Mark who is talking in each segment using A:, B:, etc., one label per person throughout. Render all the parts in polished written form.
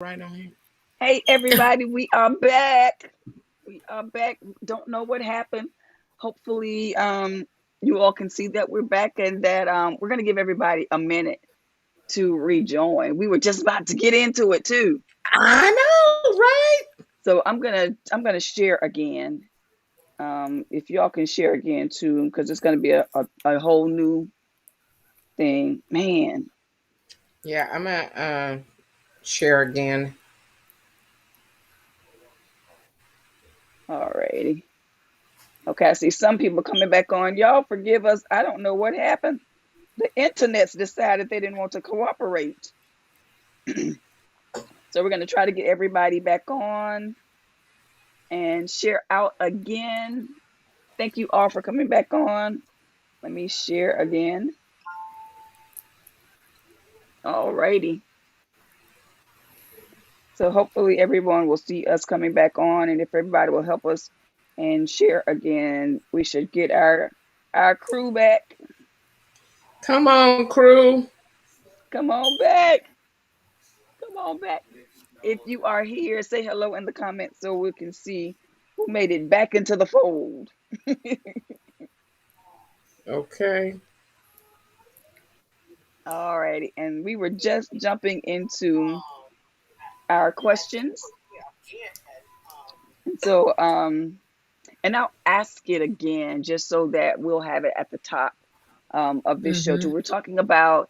A: Right on here.
B: Hey everybody, we are back. We are back. Don't know what happened. Hopefully, you all can see that we're back and that we're gonna give everybody a minute to rejoin. We were just about to get into it too.
A: I know, right?
B: So I'm gonna share again. If y'all can share again too, because it's gonna be a whole new thing. Man,
A: Yeah, I'm gonna share again.
B: alrighty. Okay, I see some people coming back on. Y'all forgive us. I don't know what happened. The internet's decided they didn't want to cooperate. So we're going to try to get everybody back on and share out again. Thank you all for coming back on. Let me share again. Alrighty. So hopefully everyone will see us coming back on, and if everybody will help us and share again, we should get our crew back.
A: Come on, crew.
B: Come on back. Come on back. If you are here, say hello in the comments so we can see who made it back into the fold.
A: Okay.
B: Alrighty, and we were just jumping into our questions. And so, and I'll ask it again just so that we'll have it at the top of this show too.
A: Mm-hmm.
B: We're talking about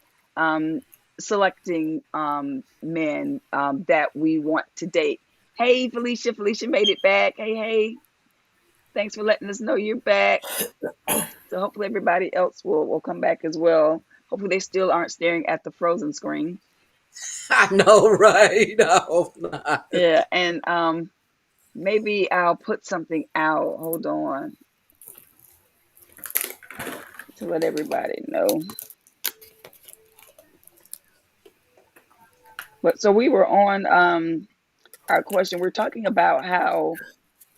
B: selecting men that we want to date. Hey, Felicia. Felicia made it back. Hey, hey. Thanks for letting us know you're back. So hopefully everybody else will come back as well. Hopefully they still aren't staring at the frozen screen.
A: I know, right? I hope not.
B: Yeah, and maybe I'll put something out. Hold on to let everybody know. But so we were on our question. We're talking about how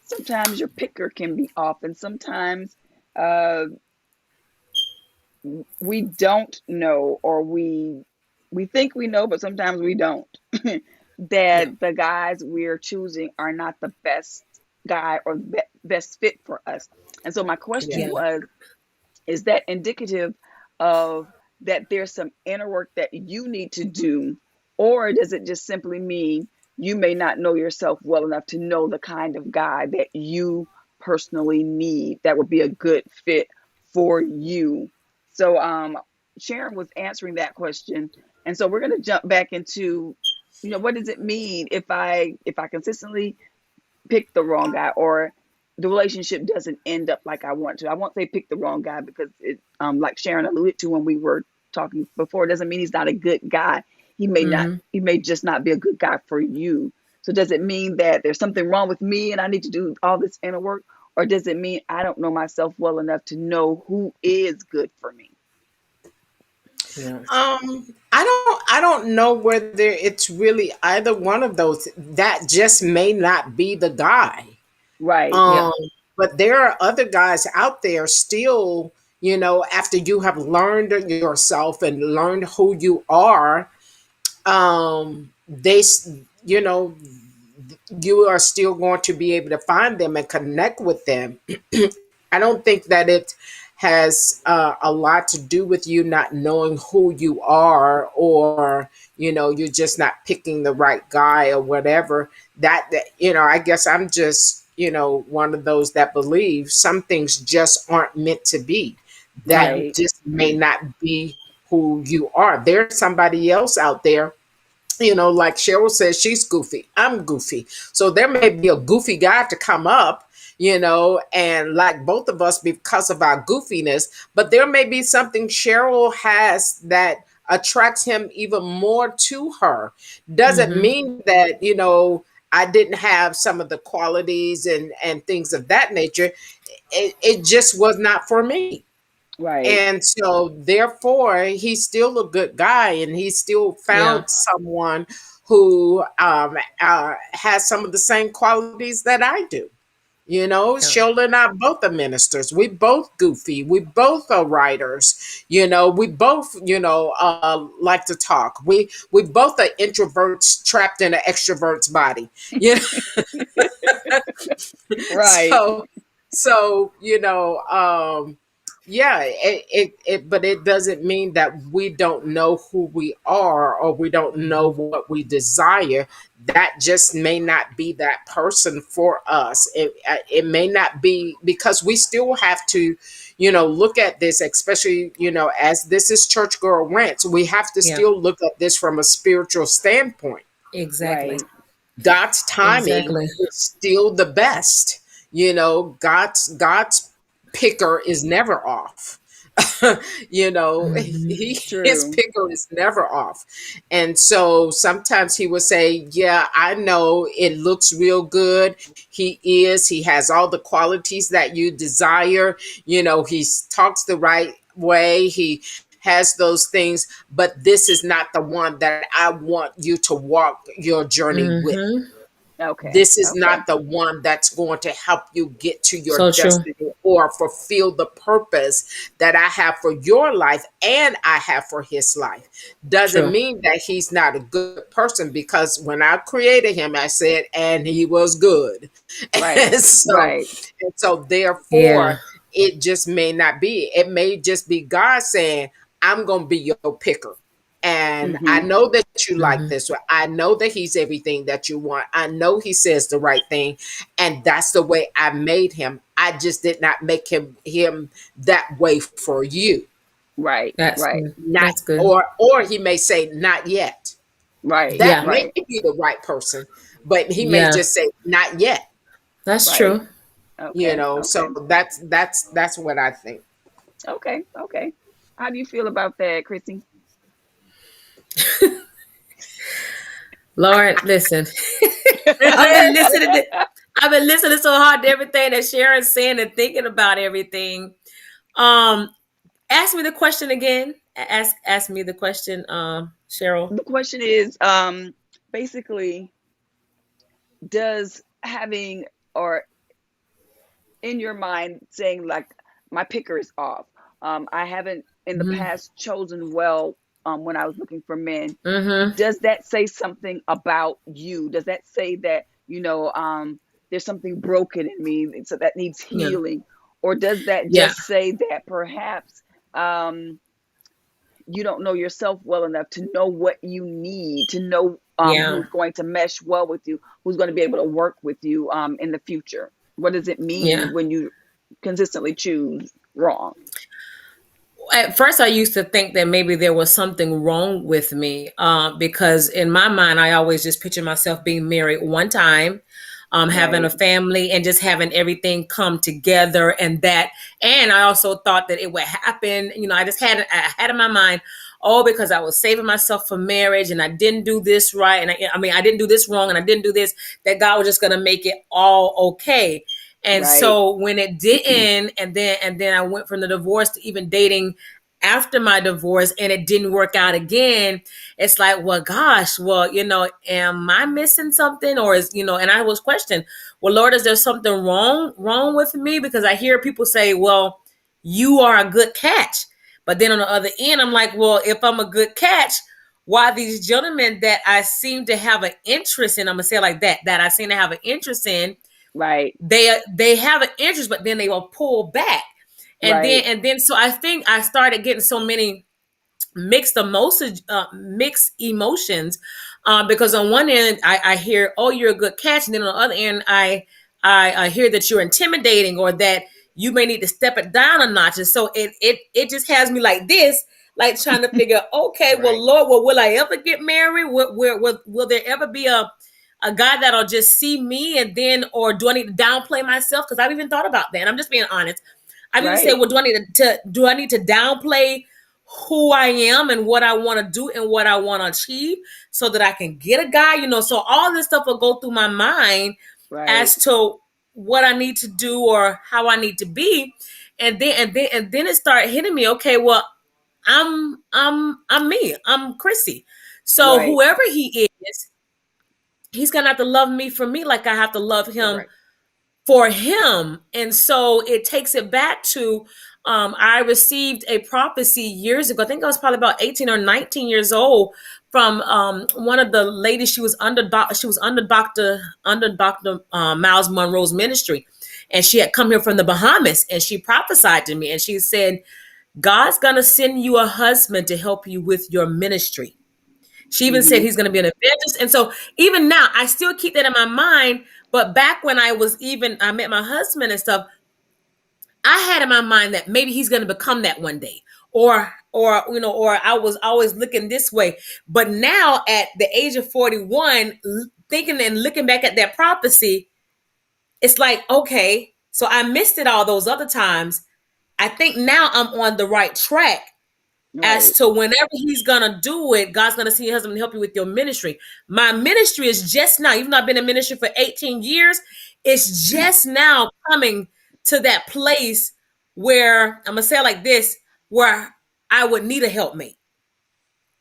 B: sometimes your picker can be off, and sometimes uh, we don't know, or we think we know, but sometimes we don't.
A: Yeah.
B: That the guys we're choosing are not the best guy or best fit for us. And so my
A: Yeah.
B: question was, is that indicative of that there's some inner work that you need to do, or does it just simply mean you may not know yourself well enough to know the kind of guy that you personally need that would be a good fit for you? So Sharon was answering that question, and so we're going to jump back into, what does it mean if I consistently pick the wrong guy, or the relationship doesn't end up like I want to. I won't say pick the wrong guy because it, like Sharon alluded to when we were talking before, it doesn't mean he's not a good guy.
A: Mm-hmm.
B: He may just not be a good guy for you. So does it mean that there's something wrong with me and I need to do all this inner work? Or does it mean I don't know myself well enough to know who is good for me?
A: Yeah. I don't know whether it's really either one of those. That just may not be the guy.
B: Right.
A: Um,
C: Yeah.
A: but there are other guys out there still, after you have learned yourself and learned who you are, they, you know, you are still going to be able to find them and connect with them. I don't think that it has a lot to do with you not knowing who you are, or you're just not picking the right guy or whatever. That I guess I'm just one of those that believe some things just aren't meant to be. That
B: Right.
A: just may not be who you are. There's somebody else out there, like Cheryl says, she's goofy. I'm goofy. So there may be a goofy guy to come up, and like both of us because of our goofiness, but there may be something Cheryl has that attracts him even more to her. Doesn't
C: Mm-hmm.
A: mean that, I didn't have some of the qualities and things of that nature. It just was not for me.
B: Right.
A: And so, therefore, he's still a good guy, and he still
C: Yeah.
A: found someone who has some of the same qualities that I do. You know,
C: Yeah.
A: Shola and I both are ministers. We both goofy. We both are writers. You know, we both, like to talk. We both are introverts trapped in an extrovert's body. You
B: Right.
A: so yeah, but it doesn't mean that we don't know who we are or we don't know
C: Mhm.
A: what we desire. That just may not be that person for us. It may not be, because we still have to look at this, especially as this is Church Girl Rants. We have to
C: Yeah.
A: still look at this from a spiritual standpoint.
C: Exactly.
B: Right.
A: God's timing
C: Exactly.
A: is still the best. God's picker is never off.
C: Mhm.
A: His
B: True.
A: picker is never off. And so sometimes he will say, "Yeah, I know it looks real good. He has all the qualities that you desire. He talks the right way. He has those things, but this is not the one that I want you to walk your journey with.
C: Mhm.
B: Okay.
A: This is
B: Okay.
A: not the one that's going to help you get to your
C: So true.
A: destiny or fulfill the purpose that I have for your life and I have for his life. Doesn't
C: True.
A: mean that he's not a good person, because when I created him, I said, and he was good.
B: Right.
A: And so,
B: Right.
C: Yeah.
A: therefore, it just may not be. It may just be God saying, I'm going to be your picker. And I
B: Mm-hmm.
A: know that you like
C: Mhm.
A: this. I know that he's everything that you want. I know he says the right thing. And that's the way I made him. I just did not make him that way for you.
B: Right.
C: That's
B: Right.
C: good.
A: Not
C: That's good.
A: or he may say, not yet.
B: Right.
A: That
C: Yeah.
A: may
B: Right.
A: be the right person, but he may
C: Yeah.
A: just say, not yet.
C: That's
B: Right.
C: true.
B: Okay.
A: So
B: Okay.
A: that's what I think.
B: Okay. Okay. How do you feel about that, Chrissy?
C: Lord, listen. I've been listening to I've been listening so hard to everything that Sharon's saying and thinking about everything. Um, ask me the question again. Ask me the question, Cheryl.
B: The question is, basically, does having, or in your mind saying like, my picker is off. I haven't in the
C: Mm-hmm.
B: past chosen well, when I was looking for men.
C: Mm-hmm.
B: Does that say something about you? Does that say that, there's something broken in me, so that needs
C: Yeah.
B: healing? Or does that
C: Yeah.
B: just say that perhaps, um, you don't know yourself well enough to know what you need, to know,
C: Yeah.
B: who's going to mesh well with you, who's going to be able to work with you, in the future? What does it
C: Yeah.
B: mean when you consistently choose wrong?
C: At first I used to think that maybe there was something wrong with me, because in my mind I always just picture myself being married one time, having a
B: Right,
C: family and just having everything come together, and I also thought that it would happen. I just I had in my mind, oh, because I was saving myself for marriage and I didn't do this right, and I didn't do this wrong and I didn't do this, that God was just going to make it all okay. And
B: right,
C: so when it didn't, and then I went from the divorce to even dating after my divorce, and it didn't work out again. It's like, well, gosh, well, am I missing something? Or and I was questioning, well, Lord, is there something wrong with me? Because I hear people say, well, you are a good catch. But then on the other end, I'm like, well, if I'm a good catch, why these gentlemen that I seem to have an interest in, I'm gonna say it like that I seem to have an interest in,
B: right,
C: they have an interest, but then they will pull back.
B: right,
C: And then so I think I started getting so many mixed emotions, because on one end I hear, oh, you're a good catch, and then on the other end I hear that you're intimidating, or that you may need to step it down a notch. And so it just has me like this, like trying to figure, okay, well,
A: Right.
C: Lord, will I ever get married? Will there ever be a guy that'll just see me, and then, or do I need to downplay myself? Because I've even thought about that, and I'm just being honest. I've even said,
B: right,
C: well, do I need to downplay who I am and what I want to do and what I want to achieve, so that I can get a guy? So all this stuff will go through my mind
B: right,
C: as to what I need to do or how I need to be. And then it started hitting me, okay, well, I'm me. I'm Chrissy. So
B: right,
C: whoever he is, he's gonna have to love me for me, like I have to llove him
A: Correct.
C: for him. And so it takes it back to I received a prophecy years ago. I think I was probably about 18 or 19 years old from one of the ladies. She was under Dr. Miles Monroe's ministry. And she had come here from the Bahamas, and she prophesied to me, and she said, God's going to send you a husband to help you with your ministry. She even said he's going to be an evangelist. And so even now, I still keep that in my mind. But back when I met my husband and stuff, I had in my mind that maybe he's going to become that one day. Or I was always looking this way. But now at the age of 41, thinking and looking back at that prophecy, it's like, okay, so I missed it all those other times. I think now I'm on the right track. As to whenever he's gonna do it, God's gonna see your husband and help you with your ministry. My ministry is just now, even though I've been in ministry for 18 years, it's just now coming to that place where I'm gonna say it like this, where I would need a helpmate.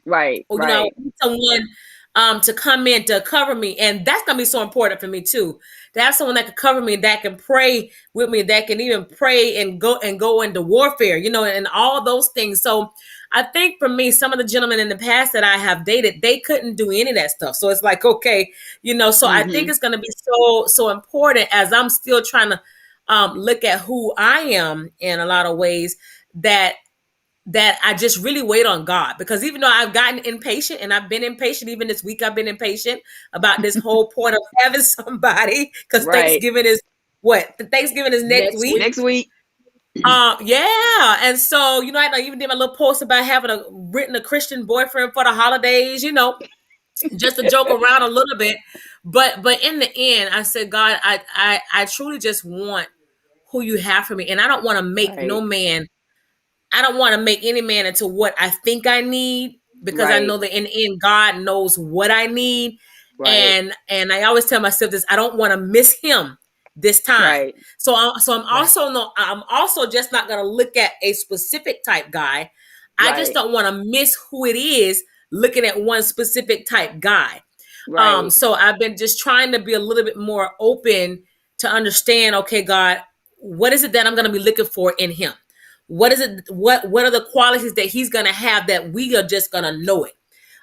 B: Right.
C: Or, I need someone to come in to cover me. And that's gonna be so important for me too. To have someone that can cover me, that can pray with me, that can even pray and go into warfare, and all those things. So I think for me, some of the gentlemen in the past that I have dated, they couldn't do any of that stuff. So it's like, okay, so I think it's going to be so important as I'm still trying to look at who I am in a lot of ways, that I just really wait on God. Because even though I've gotten impatient, and I've been impatient, even this week I've been impatient about this whole point of having somebody, because Thanksgiving is Thanksgiving is next week.
B: Next week.
C: Yeah. And so, I even did my little post about having written a Christian boyfriend for the holidays, just to joke around a little bit. But in the end, I said, God, I truly just want who you have for me. And I don't want to make no man, I don't want to make any man into what I think I need, because I know that in the end, God knows what I need. And I always tell myself this, I don't want to miss him this time. So I'm also just not going to look at a specific type guy. I just don't want to miss who it is looking at one specific type guy. So I've been just trying to be a little bit more open to understand, okay, God, what is it that I'm going to be looking for in him? What is it? What are the qualities that he's going to have that we are just going to know it?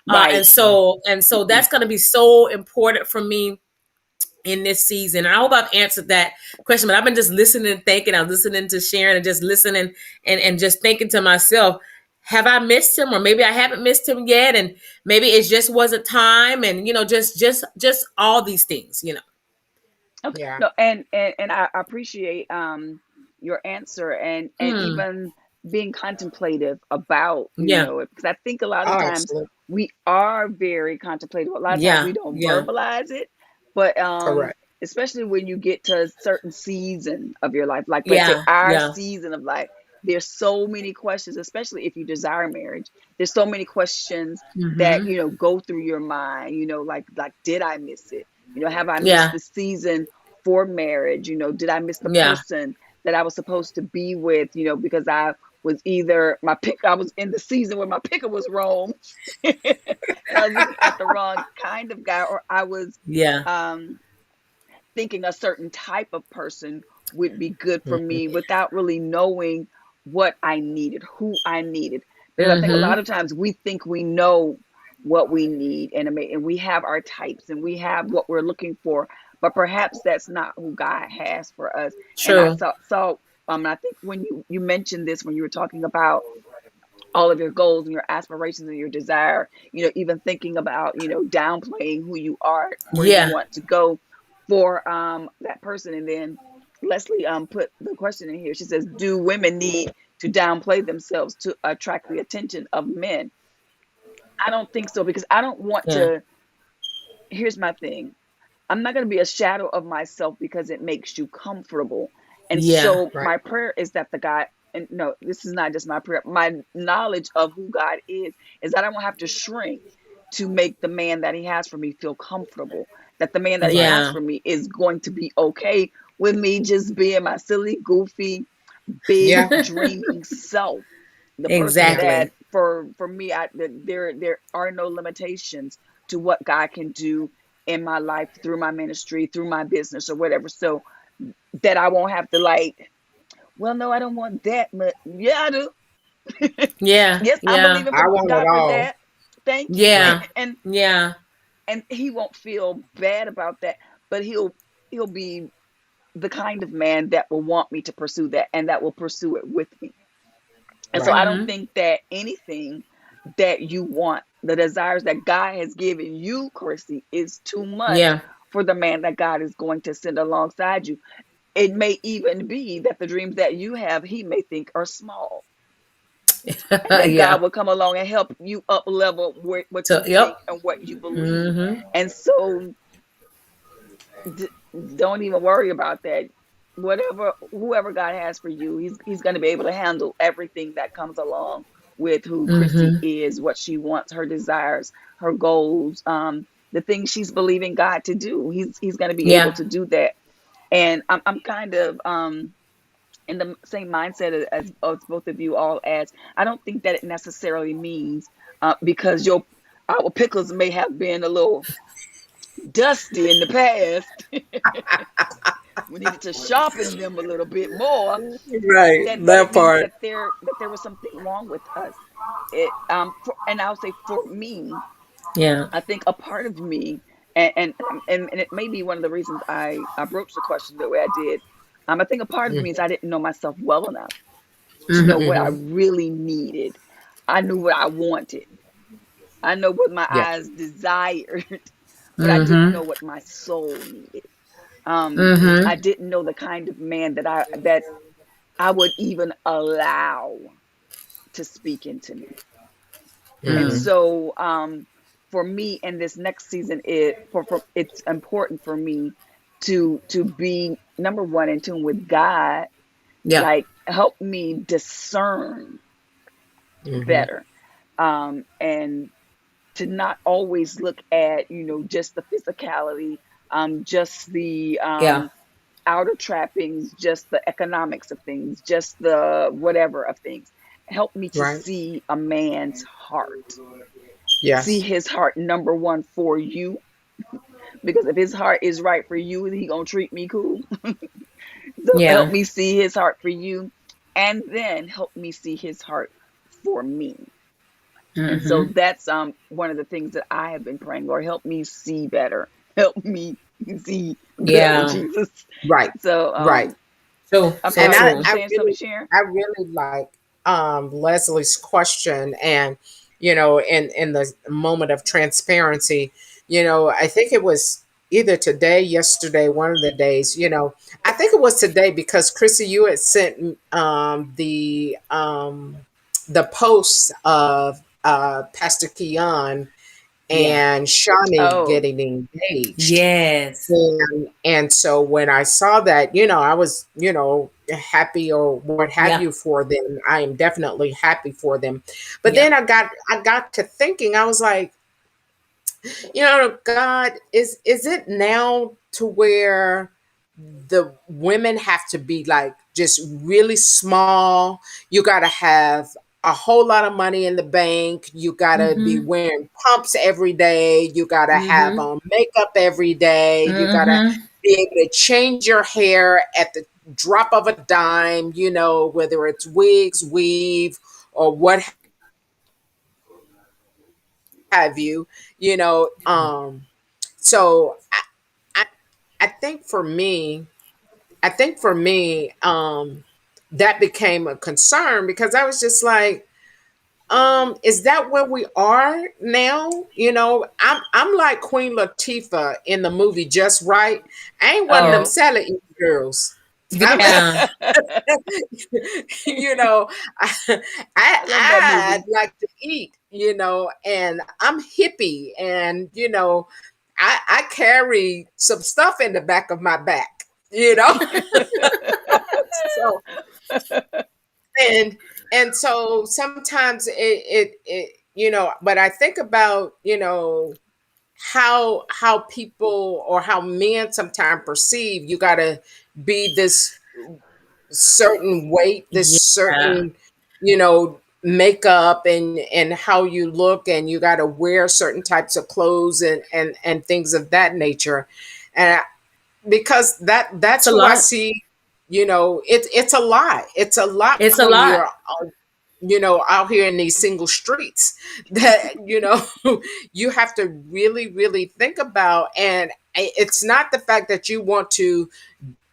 C: And so that's going to be so important for me in this season. And I hope I've answered that question, but I've been just listening and thinking. I'm listening to Sharon and just listening and just thinking to myself, have I missed him? Or maybe I haven't missed him yet. And maybe it just wasn't time. And, just all these things,
B: Okay. Yeah. No, and I appreciate your answer and even being contemplative about, it, because I think a lot of times we are very contemplative. A lot of times we don't verbalize it. But especially when you get to a certain season of your life, like let's say our season of life, there's so many questions, especially if you desire marriage. There's so many questions that, go through your mind, like did I miss it? Have I missed the season for marriage? Did I miss the person that I was supposed to be with, because I was either I was in the season where my picker was wrong. I was looking at the wrong kind of guy, or I was thinking a certain type of person would be good for me without really knowing what I needed, who I needed. Because I think a lot of times we think we know what we need and we have our types and we have what we're looking for, but perhaps that's not who God has for us.
C: True.
B: And I think when you mentioned this, when you were talking about all of your goals and your aspirations and your desire, even thinking about, downplaying who you are, where you want to go for that person. And then Leslie put the question in here. She says, do women need to downplay themselves to attract the attention of men? I don't think so, because I don't want to. Here's my thing. I'm not going to be a shadow of myself because it makes you comfortable. And my prayer is that the God, and no, this is not just my prayer, my knowledge of who God is that I won't have to shrink to make the man that he has for me feel comfortable. That the man that he has for me is going to be okay with me just being my silly, goofy, big, dreaming self. The person that for me, there are no limitations to what God can do in my life through my ministry, through my business or whatever. So that I won't have to like, well, no, I don't want that much. Yeah, I do.
C: Yeah.
B: Yes, I'm
C: Yeah.
B: believing
A: I
B: for
A: want it
B: God for
A: all.
B: that. Thank you.
A: Right.
C: Yeah. Yeah.
B: And he won't feel bad about that, but he'll be the kind of man that will want me to pursue that and that will pursue it with me. And so
A: Right.
B: I don't
C: Mm-hmm.
B: think that anything that you want, the desires that God has given you, Chrissy, is too much
C: Yeah.
B: for the man that God is going to send alongside you. It may even be that the dreams that you have, he may think are small, and that
C: Yeah.
B: God will come along and help you up level what
C: So,
B: you think
C: yep.
B: and what you believe.
C: Mm-hmm.
B: And so d- don't even worry about that. Whatever, whoever God has for you, he's going to be able to handle everything that comes along with who Chrissy
C: Mm-hmm.
B: is, what she wants, her desires, her goals, the things she's believing God to do. He's going to be able
C: Yeah.
B: to do that. And I'm kind of in the same mindset as both of you all. As I don't think that it necessarily means because your our pickles may have been a little dusty in the past. We needed to sharpen them a little bit more.
A: Right.
B: That it
A: That
B: means
A: part.
B: that there was something wrong with us. And I'll say for me,
C: Yeah.
B: I think a part of me, and it may be one of the reasons I broached the question the way I did. I think a part of me is I didn't know myself well enough to know
C: Mm-hmm.
B: what I
A: Mm-hmm.
B: really needed. I knew what I wanted. I know what my
A: Yeah.
B: eyes desired, but I didn't
C: Mm-hmm.
B: know what my soul needed. Um,
C: Mm-hmm.
B: I didn't know the kind of man that I would even allow to speak into me. And
A: Mm-hmm.
C: Mm.
B: so for me in this next season, for it's important for me to be number one in tune with God,
C: Yeah.
B: like help me discern
A: Mm-hmm.
B: better. And to not always look at, just the physicality, just the
C: Yeah.
B: outer trappings, just the economics of things, just the whatever of things. Help me to
A: Right.
B: see a man's heart, see
A: Yes.
B: his heart number one for you, because if his heart is right for you, he gonna treat me cool. So help
C: Yeah.
B: me see his heart for you, and then help me see his heart for me. And so
C: Mm-hmm.
B: that's one of the things that I have been praying. Lord, help me see better. Help me see better,
C: Yeah.
B: Jesus.
A: Right.
B: So
A: Right.
C: So
B: I'm
C: so
A: And
B: sorry, were
A: I,
B: you
C: true.
A: I
B: saying something,
A: really,
B: Sharon?
A: I really like Leslie's question, and in the moment of transparency, I think it was either today, yesterday, one of the days. I think it was today because Chrissy, you had sent the post of Pastor Keon
C: Yeah.
A: and Shawnee
B: Oh,
A: getting engaged.
C: Yes.
A: And so when I saw that, I was, happy or what have
C: Yeah.
A: you for them. I am definitely happy for them. But
C: Yeah.
A: then I got to thinking, I was like, God, is it now to where the women have to be like just really small? You got to have a whole lot of money in the bank. You got to be
C: Mm-hmm.
A: wearing pumps every day. You got to have
C: Mm-hmm.
A: on makeup every day. You got to
C: Mm-hmm.
A: be able to change your hair at the drop of a dime, whether it's wigs, weave, or what have you, you know. So I, I think for me, that became a concern because I was just like, is that where we are now? I'm like Queen Latifah in the movie Just Right. I ain't one of them
C: Yeah.
B: oh.
A: salad girls. I'm,
C: Yeah.
A: you know, I, I
B: I love that
A: I
B: movie.
A: like to eat, and I'm hippie, and I carry some stuff in the back of my back, you know. So and so sometimes but I think about how people or how men sometimes perceive you got to be this certain weight, this
C: Yeah.
A: certain makeup and how you look, and you got to wear certain types of clothes and things of that nature, and because
C: It's
A: that's
C: a
A: who I
C: lot.
A: see. it's a lot. It's a lot
C: It's a
A: when
C: lot.
A: you're out here in these single streets that you have to really really think about. And it's not the fact that you want to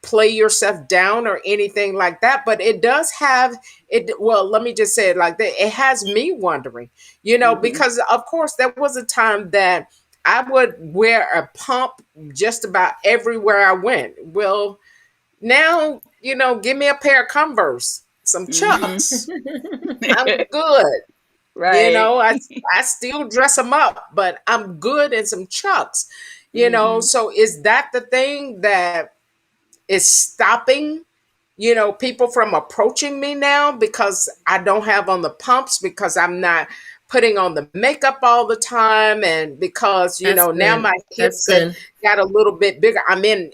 A: play yourself down or anything like that, but it does have it. Well, let me just say it like that. It has me wondering,
B: Mm-hmm.
A: because of course there was a time that I would wear a pump just about everywhere I went. Well, now, give me a pair of Converse, some
B: Mm-hmm.
A: Chucks. I'm good.
B: Right.
A: I still dress them up, but I'm good in some Chucks.
B: Mm-hmm.
A: So is that the thing that is stopping, people from approaching me now because I don't have on the pumps, because I'm not putting on the makeup all the time, and because,
C: That's
A: now
C: good.
A: my
C: That's
A: hips have
C: good.
A: got a little bit bigger. I'm in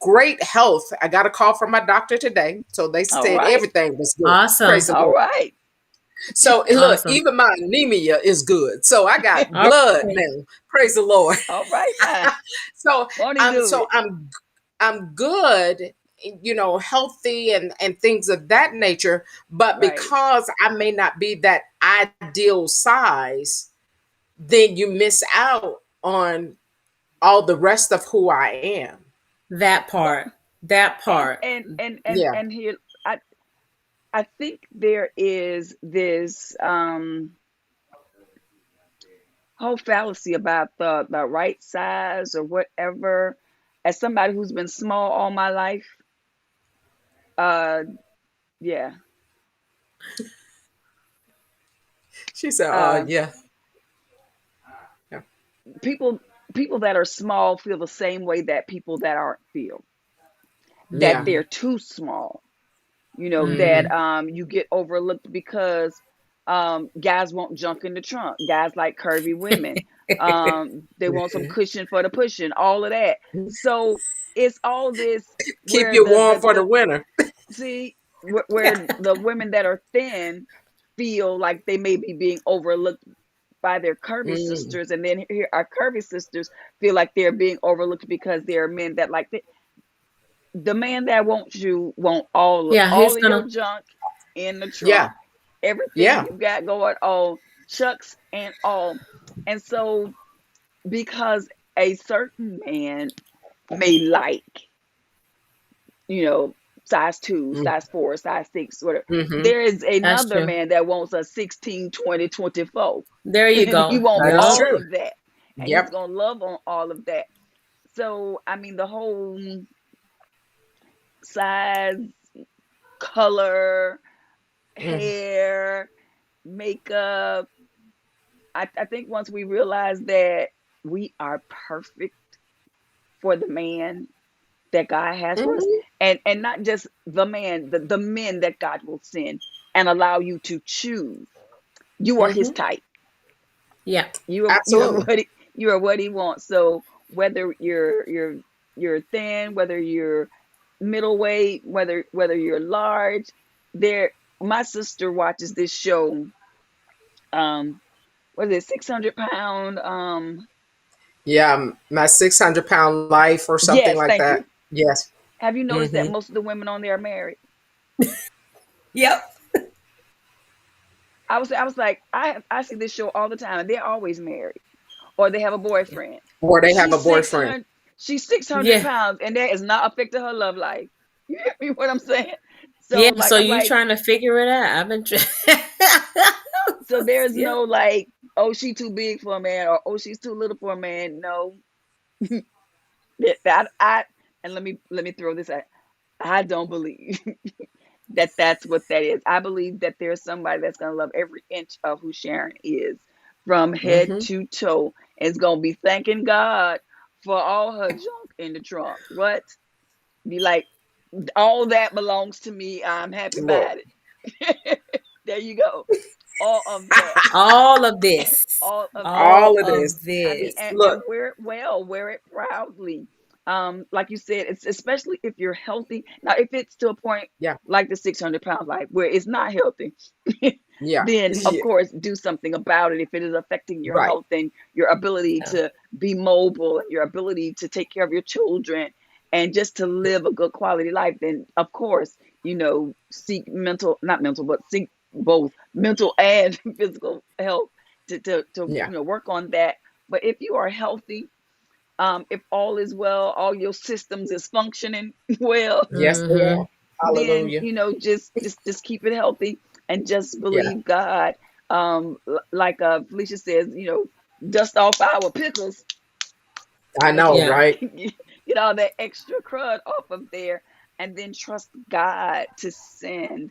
A: great health. I got a call from my doctor today. So they
B: All
A: said
B: right.
A: everything was good. Praise
C: Awesome.
A: the
B: All
A: Lord.
B: right.
A: So look,
C: Awesome.
A: even my anemia is good. So I got
C: All
A: blood
C: right.
A: now. Praise the Lord.
B: All right now.
A: so
B: Won't he
A: I'm
B: do
A: so
B: it?
A: I'm good, healthy and things of that nature, but
B: Right.
A: because I may not be that ideal size, then you miss out on all the rest of who I am.
C: That
B: Well,
C: part. That
B: and
C: part.
B: and and and
A: Yeah.
B: and here I think there is this whole fallacy about the right size or whatever. As somebody who's been small all my life, uh yeah.
A: She said,
B: Uh
A: yeah. Yeah.
B: people people that are small feel the same way that people that aren't feel. That
A: Yeah.
C: Mm-hmm.
B: they're too small.
C: Mm-hmm.
B: That you get overlooked because guys want junk in the trunk. Guys like curvy women. They want some
A: Mhm.
B: cushion for the pushing, all of that. So it's all this
A: Keep
B: where
A: you warm for the
B: the
A: winter.
B: see where the women that are thin feel like they may be being overlooked by their curvy
A: Mm.
B: sisters, and then here our curvy sisters feel like they're being overlooked because there are men that like the man that wants you want
C: Yeah,
B: all
C: he's
B: of your
C: gonna.
B: junk in the
A: Yeah.
B: trunk, everything
A: Yeah.
B: you got going on, chucks and all. And so because a certain man may like, you know, size 2,
A: Mm.
B: size 4, size 6, whatever,
A: Mm-hmm.
B: there is
C: That's
B: another
C: true.
B: man that wants a 16, 20, 24,
C: There you
B: and he
C: go.
B: want
A: That is
C: Yep.
B: all
A: true.
B: of that, and he's
A: Yep.
B: gonna love on all of that. So I mean, the whole size, color,
A: Mm.
B: hair, makeup. I think once we realize that we are perfect for the man that God has for us,
A: Mhm.
B: and not just the man, the men that God will send and allow you to choose. You are his
A: Mhm.
B: type.
C: Yeah.
B: You are
A: Absolutely.
B: what he wants. So whether you're thin, whether you're middleweight, whether you're large, there my sister watches this show, what is it, 600 pound,
A: Yeah, my 600-pound life or something
B: yes,
A: like
B: thank
A: that.
B: you.
A: Yes.
B: Have you noticed that
A: Mm-hmm.
B: most of the women on there are married?
C: Yep.
B: I was like, I see this show all the time, and they're always married or they have a boyfriend.
A: Or they have a
B: She's six
A: boyfriend.
B: hundred. She's 600
C: Yeah.
B: pounds, and that is not affecting her love life. You hear me? What I'm saying? So
C: Yeah.
B: like,
C: So
B: I'm
C: you
B: like,
C: trying to figure it out? I've been trying.
B: so there's
C: Yeah.
B: no like, oh, she too big for a man, or oh, she's too little for a man. No, that I and let me throw this out. I don't believe that that's what that is. I believe that there's somebody that's gonna love every inch of who Sharon is, from head
A: Mm-hmm.
B: to toe, and is gonna be thanking God for all her junk in the trunk. What? Be like, all that belongs to me. I'm happy
A: Look.
B: about it. There you go. All of that.
C: All of this.
B: All of that.
C: All
A: All of
C: of
A: this.
B: I mean,
C: this.
B: and
A: Look.
B: wear it well, wear it proudly. Like you said, it's especially if you're healthy. Now, if it's to a point
A: Yeah.
B: like the 600 pound life where it's not healthy,
A: Yeah.
B: then of
A: Yeah.
B: course do something about it. If it is affecting your
A: Right.
B: health and your ability
C: Yeah.
B: to be mobile and your ability to take care of your children and just to live a good quality life, then of course, seek not mental, but seek both mental and physical health to
A: Yeah.
B: work on that. But if you are healthy, if all is well, all your systems is functioning well,
A: Yes, they are.
B: then
A: Hallelujah.
B: just keep it healthy and just
A: Yeah.
B: believe God. Like Felicia says, dust off our pickles,
A: I
B: get
A: know,
C: Yeah.
A: right?
B: get all that extra crud off of there, and then trust God to send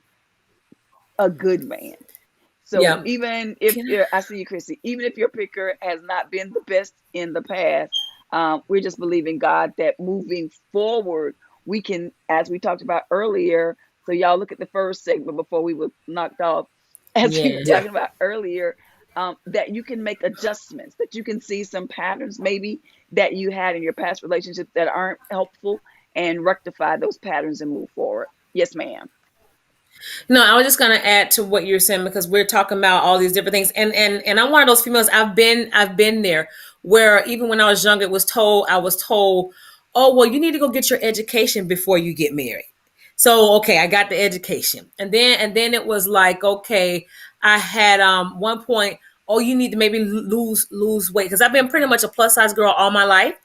B: a good man. So
C: Yeah.
B: even if
C: Can
B: I see you, Chrissy, even if your picker has not been the best in the past, we're just believing God that moving forward, we can, as we talked about earlier. So y'all look at the first segment before we were knocked off, as we were
C: Yes.
A: Yeah.
B: talking about earlier, that you can make adjustments, that you can see some patterns maybe that you had in your past relationships that aren't helpful, and rectify those patterns and move forward. Yes, ma'am.
C: No, I was just gonna add to what you're saying because we're talking about all these different things, and I'm one of those females. I've been there where even when I was younger, I was told, oh well, you need to go get your education before you get married. So okay, I got the education, and then it was like okay, I had one point, oh you need to maybe lose weight because I've been pretty much a plus size girl all my life.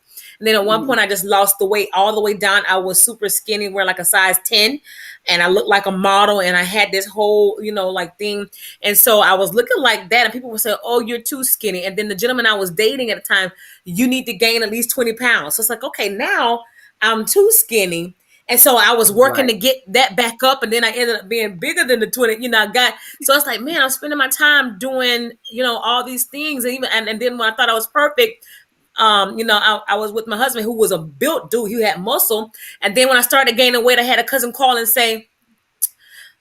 C: And then at one
B: Hmm.
C: point, I just lost the weight all the way down. I was super skinny, wearing like a size 10, and I looked like a model, and I had this whole, like thing. And so I was looking like that, and people would say, oh, you're too skinny. And then the gentleman I was dating at the time, you need to gain at least 20 pounds. So it's like, okay, now I'm too skinny. And so I was working
A: Right.
C: to get that back up, and then I ended up being bigger than the 20, I got. So it's like, man, I'm spending my time doing, all these things. And then when I thought I was perfect, I was with my husband who was a built dude. He had muscle. And then when I started gaining weight, I had a cousin call and say,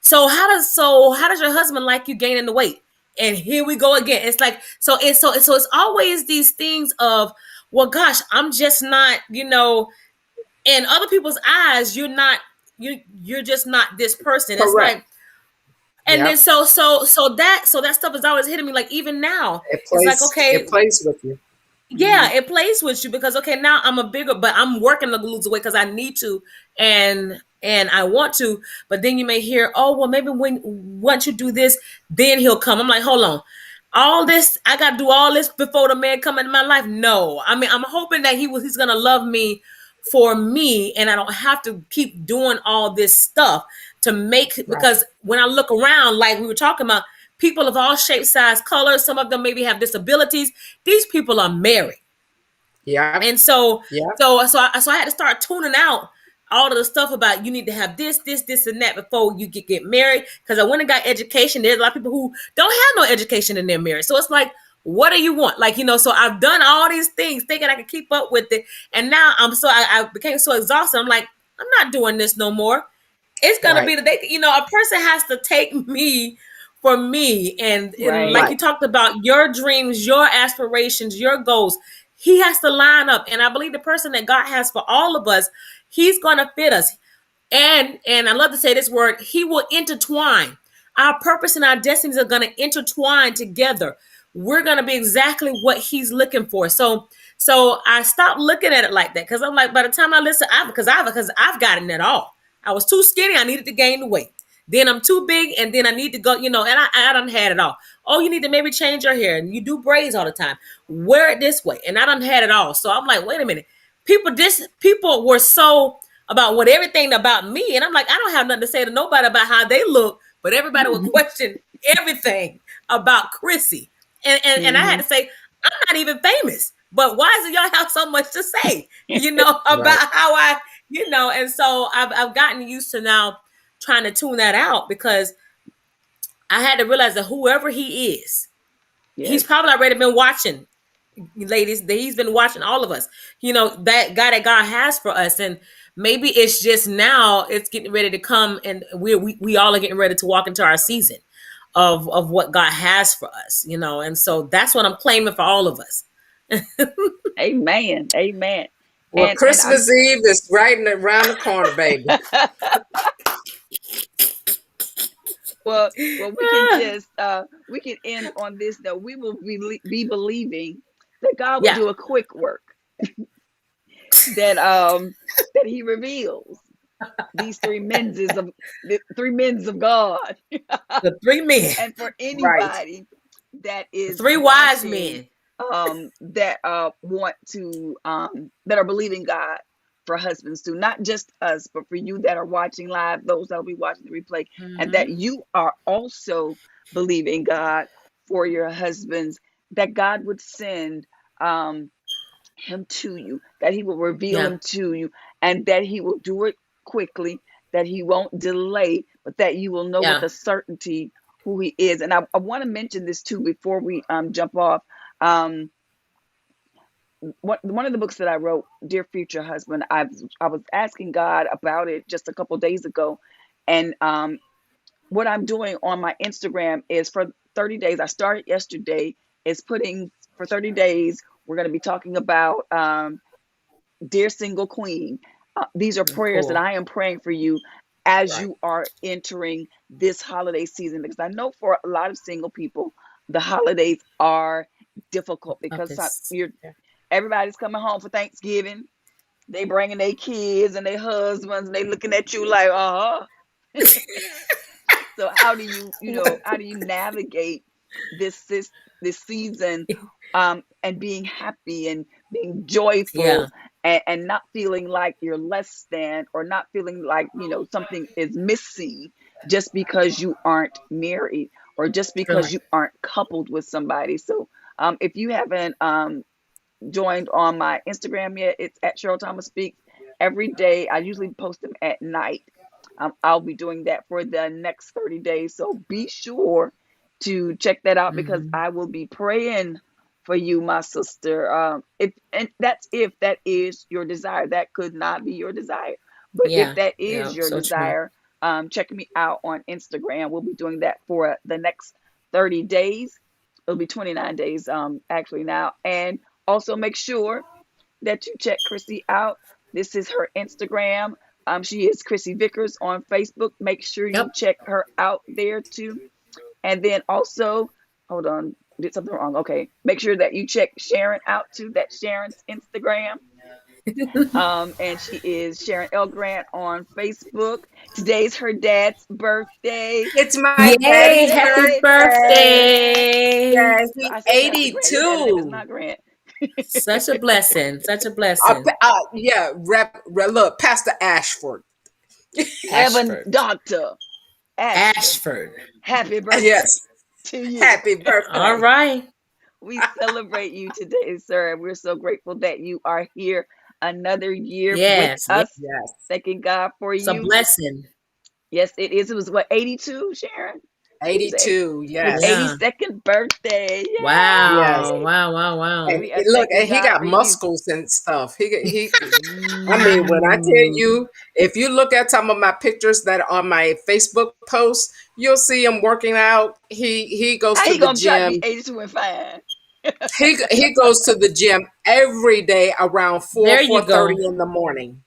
C: so how does your husband like you gaining the weight? And here we go again. It's like so it's always these things of, well, gosh, I'm just not, in other people's eyes, you're just not this person. It's
A: Correct.
C: like, and then
A: Yep.
C: so that stuff is always hitting me. Like even now,
A: It
C: it's like,
A: plays.
C: okay,
A: It plays with you.
B: Hmm.
C: yeah, it plays with you because okay, now I'm a bigger, but I'm working to lose weight because I need to, and I want to. But then you may hear, oh well, maybe when once you do this, then he'll come. I'm like, hold on, all this I got to do all this before the man come into my life. No, I mean I'm hoping that he's gonna love me for me, and I don't have to keep doing all this stuff to make
A: Right.
C: because when I look around, like we were talking about, people of all shapes, size, colors, some of them maybe have disabilities. These people are married.
A: Yep.
C: And so
A: Yep.
C: so I had to start tuning out all of the stuff about you need to have this and that before you get married. Because I went and got education. There's a lot of people who don't have no education in their marriage. So it's like, what do you want? Like, so I've done all these things thinking I could keep up with it. And now I became so exhausted. I'm like, I'm not doing this no more. It's gonna
A: Right.
C: be the day, a person has to take me for me. And
B: Right.
C: like you
A: Right.
C: talked about your dreams, your aspirations, your goals, he has to line up. And I believe the person that God has for all of us, he's gonna fit us. And I love to say this word, he will intertwine. Our purpose and our destinies are gonna intertwine together. We're gonna be exactly what he's looking for. So I stopped looking at it like that because I'm like, by the time I listen, because I've gotten it all. I was too skinny. I needed to gain the weight. Then I'm too big, and then I need to go. And I done had it all. Oh, you need to maybe change your hair, and you do braids all the time. Wear it this way, and I done had it all. So I'm like, wait a minute. People were so about what everything about me, and I'm like, I don't have nothing to say to nobody about how they look, but everybody would question everything about Chrissy, and I had
B: Hmm.
C: to say, I'm not even famous. But why is it y'all have so much to say,
A: Right.
C: about how and so I've gotten used to now trying to tune that out because I had to realize that whoever he is, he's
B: Yes.
C: probably already been watching, ladies, that he's been watching all of us, that guy that God has for us. And maybe it's just now it's getting ready to come and we all are getting ready to walk into our season of what God has for us, and so that's what I'm claiming for all of us.
B: Amen. Amen.
A: Well,
B: And I'm
A: Christmas Eve is right around the corner, baby.
B: well, we can just we can end on this though. We will be believing that God will
C: Yeah.
B: do a quick work. that he reveals. These three men's of God.
C: The three men,
B: And for
A: Right.
B: anybody that is
C: three wise
B: watching,
C: men.
B: that want to that are believing God for husbands too, not just us, but for you that are watching live, those that will be watching the replay, and that
C: Mm-hmm.
B: you are also believing God for your husbands, that God would send um, him to you, that he will reveal
C: Yeah.
B: him to you, and that he will do it quickly, that he won't delay, but that you will know with
C: Yeah.
B: a certainty who he is. And I want to mention this too before we jump off. Um, one of the books that I wrote, Dear Future Husband, I was asking God about it just a couple of days ago, and what I'm doing on my Instagram is for 30 days. I started yesterday. Is putting for 30 days. We're going to be talking about Dear Single Queen. These are prayers that
C: Cool.
B: I am praying for you as
A: Right.
B: you are entering this holiday season, because I know for a lot of single people, the holidays are difficult
C: Of
B: because
C: this.
B: you're everybody's coming home for Thanksgiving. They bringing their kids and their husbands, and they looking at you like, So how do how do you navigate this season, and being happy and being
C: Yeah.
B: joyful, and not feeling like you're less than, or not feeling like something is missing just because you aren't married, or just because
C: Sure.
B: you aren't coupled with somebody. So if you haven't joined on my Instagram yet, it's at Cheryl Thomas Speaks. Every day, I usually post them at night. I'll be doing that for the next 30 days. So be sure to check that out, because
C: Mm-hmm.
B: I will be praying for you, my sister. If that is your desire. That could not be your desire. But if
C: Yeah.
B: that
C: Yeah.
B: is your
C: So true.
B: desire, check me out on Instagram. We'll be doing that for the next 30 days. It'll be 29 days actually now. And also make sure that you check Chrissy out. This is her Instagram. She is Chrissy Vickers on Facebook. Make sure you
C: Yep.
B: check her out there too. And then also, hold on, did something wrong. Okay, make sure that you check Sharon out too. That's Sharon's Instagram. And she is Sharon L. Grant on Facebook. Today's her dad's birthday.
A: It's my
C: Yay!
A: daddy's
C: Happy
B: Yay!
A: birthday.
C: birthday!
A: Yeah,
B: So
A: he's
B: I said Pastor Grant. His dad's name is
A: 82.
B: not Grant.
C: Such a blessing. Such a blessing.
A: Yeah, look, Pastor Ashford.
B: Reverend
C: Ashford.
B: Doctor Ashford.
C: Ashford.
B: Happy birthday
A: Yes,
B: to you.
A: happy
C: All
A: birthday.
C: right.
B: We celebrate you today, sir. And we're so grateful that you are here another year with
C: Yes. Yeah.
B: us.
A: Yes,
B: Thanking God for
C: It's a
B: you.
C: blessing.
B: Yes, it is. It was what, 82, Sharon? It was
A: 82.
B: his
A: Yes,
C: Yeah.
B: 82nd birthday.
A: yes.
B: Yay!
C: Wow. Wow.
A: And
C: Wow.
B: We are
A: look,
B: thanking
A: and he
B: God
A: got
B: for you.
A: muscles and stuff. He. I mean, when I tell
C: Mm.
A: you, if you look at some of my pictures that are on my Facebook posts, you'll see him working out. He goes
B: How
A: to
B: he
A: the
B: gonna try to be
A: gym.
B: 82 and fine?
A: He goes to the gym every day around
C: There
A: four
C: you
A: thirty
C: go.
A: in the morning.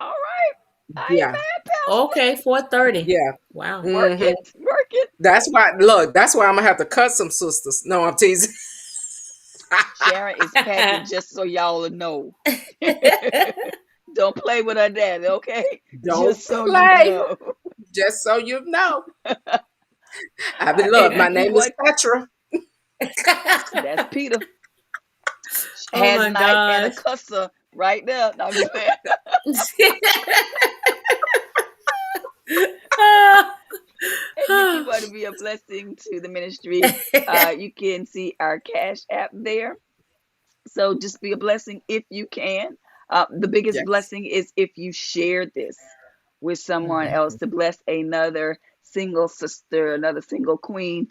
B: All right. I ain't
A: Yeah,
B: mad, Pastor.
C: Okay. 4:30.
A: yeah.
C: Wow.
B: Work
A: Hmm.
B: it. Work it.
A: That's why. Look, that's why I'm gonna have to cut some sisters. No, I'm teasing.
B: Sharon is packing, just so y'all will know. Don't play with her daddy, okay?
A: Don't
B: Just so you
A: play.
B: know.
A: Just so you know. I mean, look,
B: If
A: my
B: you
A: name is
B: want,
A: Petra.
B: that's Peter.
C: Oh
B: Has
C: my
B: knife and a
C: gosh.
B: cusser right there. No, I'm just saying. And if you want to be a blessing to the ministry, you can see our Cash App there. So just be a blessing if you can. The biggest
A: Yes.
B: blessing is if you share this with someone else,
C: Mhm.
B: to bless another single sister, another single queen,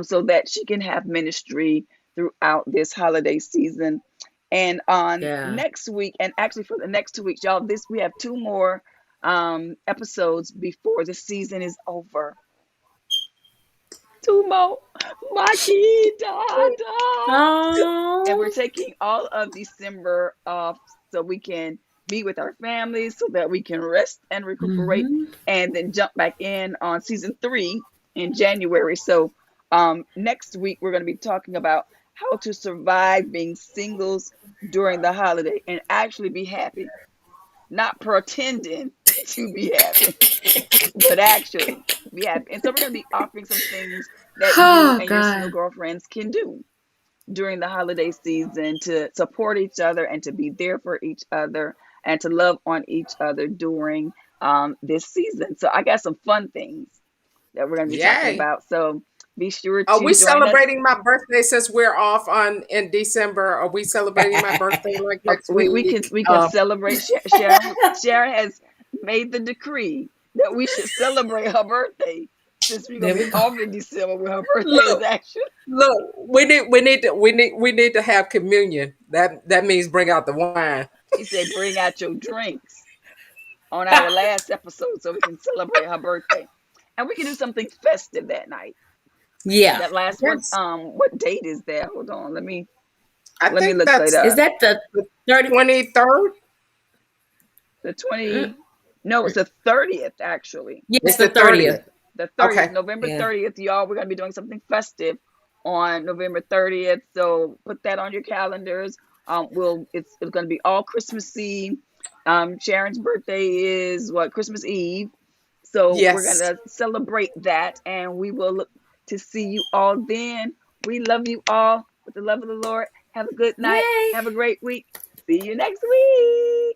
B: so that she can have ministry throughout this holiday season. And on
C: Yeah.
B: next week, and actually for the next 2 weeks, y'all, this we have two more episodes before the season is over. Two more. Maki Dada. And we're
C: Oh.
B: taking all of December off so we can be with our families, so that we can rest and recuperate,
C: Hmm.
B: and then jump back in on season 3 in January. So next week we're going to be talking about how to survive being singles during the holiday and actually be happy, not pretending to be happy, but actually be happy. And so we're going to be offering some things that you
C: Oh
B: and your single
C: God.
B: girlfriends can do during the holiday season to support each other and to be there for each other and to love on each other during this season. So I got some fun things that we're going to be talking
A: Yay.
B: about. So be sure
A: Are
B: to
A: we
B: join us.
A: celebrating my birthday since we're off on in December? Are we celebrating my birthday like next week?
B: We can celebrate. Sharon has made the decree that we should celebrate her birthday since we're gonna
C: There
B: be
C: we go.
B: off in December when her birthday is
A: Look,
B: actually.
A: look, we need to have communion. That means bring out the wine.
B: He said, "Bring out your drinks" on our last episode so we can celebrate her birthday, and we can do something festive that night.
C: Yeah.
B: That last one.
A: Yes.
B: What date is that? Hold on.
A: I
B: Let me
A: think
B: look that
A: that's
C: Is
B: up.
C: that the 30?
A: 23rd.
B: The
C: Mm,
B: 20. No, it's the 30th actually.
C: yes,
A: It's
C: the
A: the
C: 30th.
A: 30th.
B: The 30th,
A: Okay.
B: November
C: Yeah.
B: 30th, y'all. We're going to be doing something festive on November 30th. So put that on your calendars. It's going to be all Christmassy. Sharon's birthday is what, Christmas Eve. So we're going
A: Yes.
B: to celebrate that and we will look to see you all then. We love you all with the love of the Lord. Have a good night.
C: Yay.
B: Have a great week. See you next week.